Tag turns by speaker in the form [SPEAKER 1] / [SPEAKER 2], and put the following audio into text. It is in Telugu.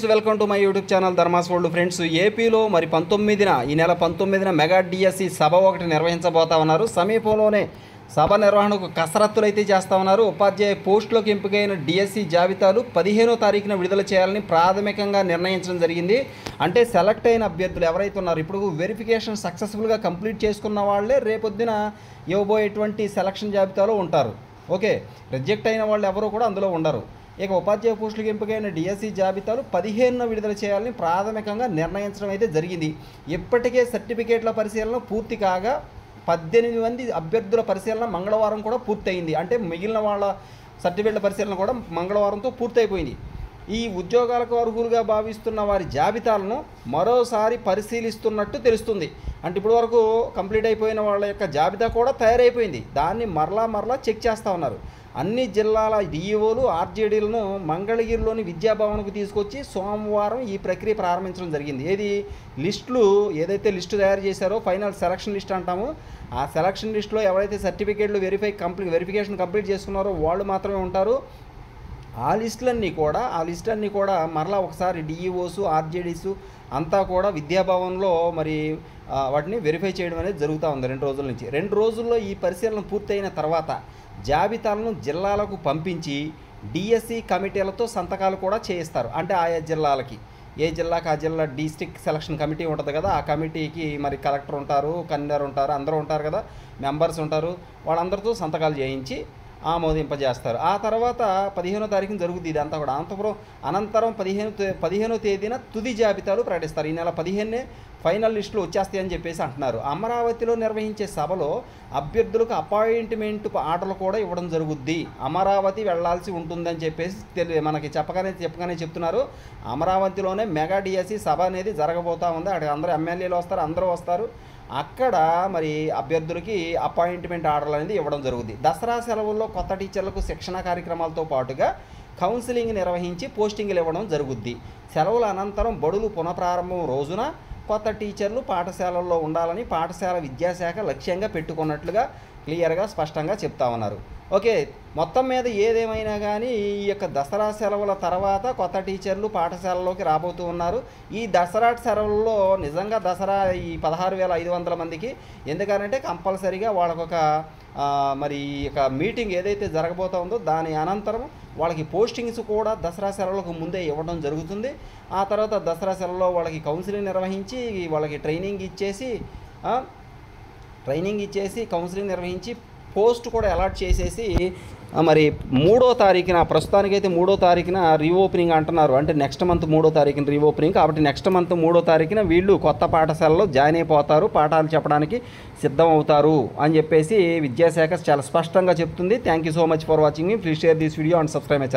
[SPEAKER 1] Welcome to my YouTube channel Dharmas world friends. ఏపీలో మరి 19న ఈ నెల 19న మెగా డిఎస్సి సభ ఒకటి నిర్వహించబోతా ఉన్నారు. సమీపంలోనే సభ నిర్వహణకు కసరత్తులు అయితే చేస్తూ ఉన్నారు. ఉపాధ్యాయ పోస్టులకు ఎంపికైన డిఎస్సి జాబితాలు 15వ తారీఖున విడుదల చేయాలని ప్రాథమికంగా నిర్ణయించడం జరిగింది. అంటే సెలెక్ట్ అయిన అభ్యర్థులు ఎవరైతే ఉన్నారో ఇప్పుడు వెరిఫికేషన్ సక్సెస్ఫుల్గా కంప్లీట్ చేసుకున్న వాళ్ళే రేపొద్దున ఇవ్వబోయేటువంటి సెలక్షన్ జాబితాలో ఉంటారు. ఓకే, రిజెక్ట్ అయిన వాళ్ళు ఎవరు కూడా అందులో ఉండరు. ఇక ఉపాధ్యాయ పోస్టులకు ఎంపికైన డిఎస్సి జాబితాలు 15న విడుదల చేయాలని ప్రాథమికంగా నిర్ణయించడం అయితే జరిగింది. ఇప్పటికే సర్టిఫికేట్ల పరిశీలన పూర్తి కాగా 18 మంది అభ్యర్థుల పరిశీలన మంగళవారం కూడా పూర్తయింది. అంటే మిగిలిన వాళ్ళ సర్టిఫికేట్ల పరిశీలన కూడా మంగళవారంతో పూర్తయిపోయింది. ఈ ఉద్యోగాలకు అర్హులుగా భావిస్తున్న వారి జాబితాలను మరోసారి పరిశీలిస్తున్నట్టు తెలుస్తుంది. అంటే ఇప్పటి వరకు కంప్లీట్ అయిపోయిన వాళ్ళ యొక్క జాబితా కూడా తయారైపోయింది. దాన్ని మరలా చెక్ చేస్తూ ఉన్నారు. అన్ని జిల్లాల డిఈఓలు ఆర్జేడీలను మంగళగిరిలోని విద్యాభవన్కు తీసుకొచ్చి సోమవారం ఈ ప్రక్రియ ప్రారంభించడం జరిగింది. లిస్టులు ఏదైతే లిస్టు తయారు చేశారో ఫైనల్ సెలక్షన్ లిస్ట్ అంటామో ఆ సెలక్షన్ లిస్టులో ఎవరైతే సర్టిఫికేట్లు వెరిఫికేషన్ కంప్లీట్ చేసుకున్నారో వాళ్ళు మాత్రమే ఉంటారు. ఆ లిస్టులన్నీ కూడా మరలా ఒకసారి డిఈఓస్ ఆర్జేడీస్ అంతా కూడా విద్యాభవన్లో మరి వాటిని వెరిఫై చేయడం అనేది జరుగుతూ ఉంది 2 రోజుల నుంచి. 2 రోజుల్లో ఈ పరిశీలన పూర్తయిన తర్వాత జాబితాలను జిల్లాలకు పంపించి డిఎస్సి కమిటీలతో సంతకాలు కూడా చేయిస్తారు. అంటే ఆయా జిల్లాలకి ఏ జిల్లాకి ఆ జిల్లా డిస్ట్రిక్ట్ సెలక్షన్ కమిటీ ఉంటుంది కదా, ఆ కమిటీకి మరి కలెక్టర్ ఉంటారు, కన్వీనర్ ఉంటారు, అందరూ ఉంటారు కదా, మెంబర్స్ ఉంటారు. వాళ్ళందరితో సంతకాలు చేయించి ఆమోదింపజేస్తారు. ఆ తర్వాత 15వ తారీఖున జరుగుతుంది ఇదంతా కూడా. అనంతరం 15వ తేదీన తుది జాబితాలు ప్రకటిస్తారు. ఈ నెల 15నే ఫైనల్ లిస్టులు వచ్చేస్తాయని చెప్పేసి అంటున్నారు. అమరావతిలో నిర్వహించే సభలో అభ్యర్థులకు అపాయింట్మెంట్ ఆర్డర్లు కూడా ఇవ్వడం జరుగుద్ది. అమరావతి వెళ్లాల్సి ఉంటుందని చెప్పేసి మనకి చెప్పగానే చెప్తున్నారు. అమరావతిలోనే మెగా డిఎస్సి సభ అనేది జరగబోతూ ఉంది. అక్కడ అందరూ ఎమ్మెల్యేలు వస్తారు, అందరూ వస్తారు. అక్కడ మరి అభ్యర్థులకి అపాయింట్మెంట్ ఆర్డర్లు అనేది ఇవ్వడం జరుగుతుంది. దసరా సెలవుల్లో కొత్త టీచర్లకు శిక్షణ కార్యక్రమాలతో పాటుగా కౌన్సిలింగ్ నిర్వహించి పోస్టింగ్లు ఇవ్వడం జరుగుద్ది. సెలవుల అనంతరం బడులు పునఃప్రారంభం రోజున కొత్త టీచర్లు పాఠశాలల్లో ఉండాలని పాఠశాల విద్యాశాఖ లక్ష్యంగా పెట్టుకున్నట్లుగా క్లియర్గా స్పష్టంగా చెప్తా ఉన్నారు. ఓకే, మొత్తం మీద ఏదేమైనా కానీ ఈ యొక్క దసరా సెలవుల తర్వాత కొత్త టీచర్లు పాఠశాలలోకి రాబోతూ ఉన్నారు. ఈ దసరా సెలవుల్లో నిజంగా దసరా ఈ 16,500 మందికి ఎందుకనంటే కంపల్సరీగా వాళ్ళకొక మరి ఇక మీటింగ్ ఏదైతే జరగబోతూ ఉందో దాని అనంతరం వాళ్ళకి పోస్టింగ్స్ కూడా దసరా సెలవులకు ముందే ఇవ్వడం జరుగుతుంది. ఆ తర్వాత దసరా సెలవులో వాళ్ళకి కౌన్సిలింగ్ నిర్వహించి వాళ్ళకి ట్రైనింగ్ ఇచ్చేసి కౌన్సిలింగ్ నిర్వహించి పోస్ట్ కూడా అలాట్ చేసేసి మరి 3వ తారీఖున ప్రస్తుతానికైతే 3వ తారీఖున రీఓపెనింగ్ అంటున్నారు. అంటే నెక్స్ట్ మంత్ 3వ తారీఖున రీఓపెనింగ్ కాబట్టి నెక్స్ట్ మంత్ 3వ తారీఖున వీళ్ళు కొత్త పాఠశాలలో జాయిన్ అయిపోతారు, పాఠాలు చెప్పడానికి సిద్ధం అవుతారు అని చెప్పేసి విద్యాశాఖ చాలా స్పష్టంగా చెప్తుంది. Thank you so much for watching me. Please share this video and subscribe my channel.